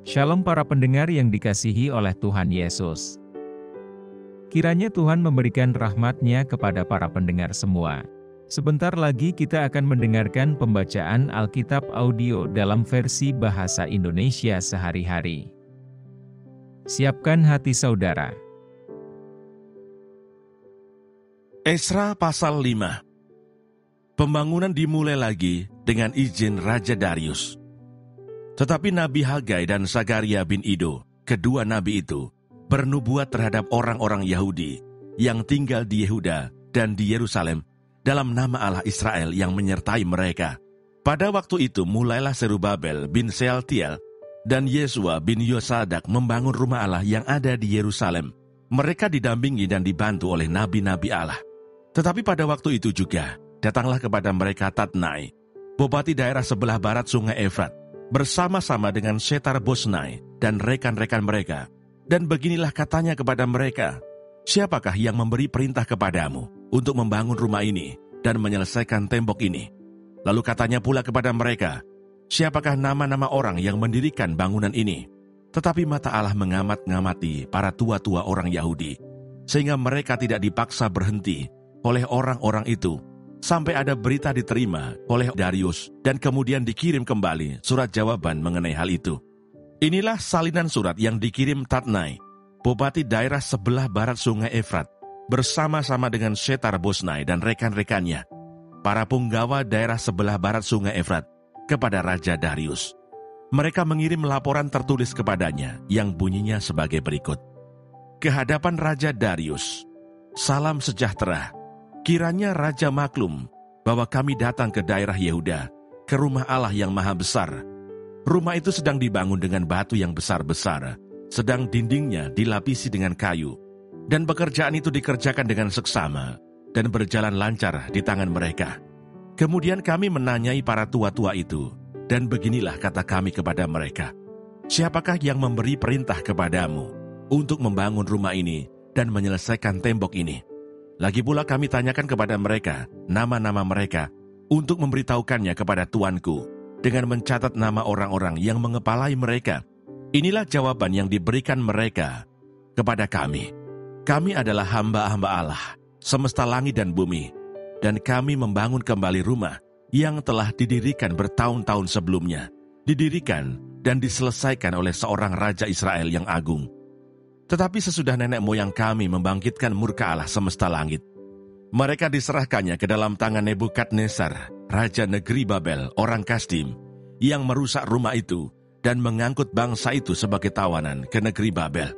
Shalom para pendengar yang dikasihi oleh Tuhan Yesus. Kiranya Tuhan memberikan rahmat-Nya kepada para pendengar semua. Sebentar lagi kita akan mendengarkan pembacaan Alkitab audio dalam versi bahasa Indonesia sehari-hari. Siapkan hati saudara. Esra pasal 5. Pembangunan dimulai lagi dengan izin Raja Darius. Tetapi Nabi Hagai dan Sakaria bin Ido, kedua nabi itu, bernubuat terhadap orang-orang Yahudi yang tinggal di Yehuda dan di Yerusalem dalam nama Allah Israel yang menyertai mereka. Pada waktu itu mulailah Zerubabel bin Sealtiel dan Yesua bin Yosadak membangun rumah Allah yang ada di Yerusalem. Mereka didampingi dan dibantu oleh nabi-nabi Allah. Tetapi pada waktu itu juga datanglah kepada mereka Tatnai, bupati daerah sebelah barat sungai Efrat, bersama-sama dengan Setar-Bosnai dan rekan-rekan mereka. Dan beginilah katanya kepada mereka, "Siapakah yang memberi perintah kepadamu untuk membangun rumah ini dan menyelesaikan tembok ini?" Lalu katanya pula kepada mereka, "Siapakah nama-nama orang yang mendirikan bangunan ini?" Tetapi mata Allah mengamat-ngamati para tua-tua orang Yahudi, sehingga mereka tidak dipaksa berhenti oleh orang-orang itu, sampai ada berita diterima oleh Darius dan kemudian dikirim kembali surat jawaban mengenai hal itu. Inilah salinan surat yang dikirim Tatnai, bupati daerah sebelah barat sungai Efrat, bersama-sama dengan Setar-Bosnai dan rekan-rekannya, para punggawa daerah sebelah barat sungai Efrat, kepada Raja Darius. Mereka mengirim laporan tertulis kepadanya yang bunyinya sebagai berikut. Kehadapan Raja Darius, salam sejahtera. Kiranya Raja maklum bahwa kami datang ke daerah Yehuda, ke rumah Allah yang maha besar. Rumah itu sedang dibangun dengan batu yang besar-besar, sedang dindingnya dilapisi dengan kayu, dan pekerjaan itu dikerjakan dengan seksama dan berjalan lancar di tangan mereka. Kemudian kami menanyai para tua-tua itu, dan beginilah kata kami kepada mereka, "Siapakah yang memberi perintah kepadamu untuk membangun rumah ini dan menyelesaikan tembok ini?" Lagi pula kami tanyakan kepada mereka nama-nama mereka untuk memberitahukannya kepada tuanku dengan mencatat nama orang-orang yang mengepalai mereka. Inilah jawaban yang diberikan mereka kepada kami. Kami adalah hamba-hamba Allah, semesta langit dan bumi, dan kami membangun kembali rumah yang telah didirikan bertahun-tahun sebelumnya, didirikan dan diselesaikan oleh seorang Raja Israel yang agung. Tetapi sesudah nenek moyang kami membangkitkan murka Allah semesta langit, mereka diserahkannya ke dalam tangan Nebukadnezar, Raja negeri Babel, orang Kasdim, yang merusak rumah itu dan mengangkut bangsa itu sebagai tawanan ke negeri Babel.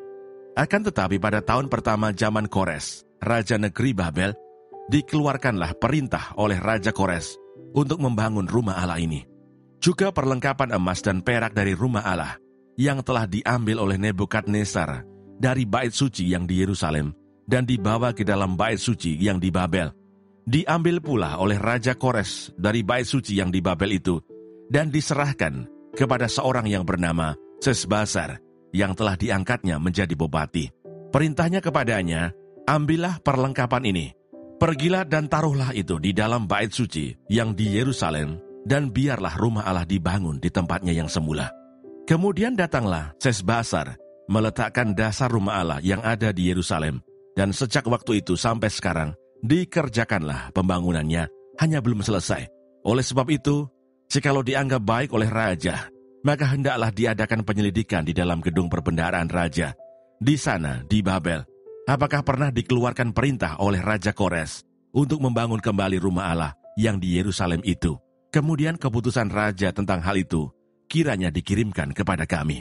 Akan tetapi pada tahun pertama zaman Kores, Raja negeri Babel, dikeluarkanlah perintah oleh Raja Kores untuk membangun rumah Allah ini. Juga perlengkapan emas dan perak dari rumah Allah yang telah diambil oleh Nebukadnezar dari bait suci yang di Yerusalem dan dibawa ke dalam bait suci yang di Babel. Diambil pula oleh Raja Kores dari bait suci yang di Babel itu dan diserahkan kepada seorang yang bernama Sesbazar yang telah diangkatnya menjadi bupati. Perintahnya kepadanya, "Ambillah perlengkapan ini, pergilah dan taruhlah itu di dalam bait suci yang di Yerusalem dan biarlah rumah Allah dibangun di tempatnya yang semula." Kemudian datanglah Sesbazar meletakkan dasar rumah Allah yang ada di Yerusalem, dan sejak waktu itu sampai sekarang dikerjakanlah pembangunannya, hanya belum selesai. Oleh sebab itu, jikalau dianggap baik oleh raja, maka hendaklah diadakan penyelidikan di dalam gedung perbendaharaan raja, di sana di Babel. Apakah pernah dikeluarkan perintah oleh Raja Kores untuk membangun kembali rumah Allah yang di Yerusalem itu? Kemudian keputusan raja tentang hal itu kiranya dikirimkan kepada kami.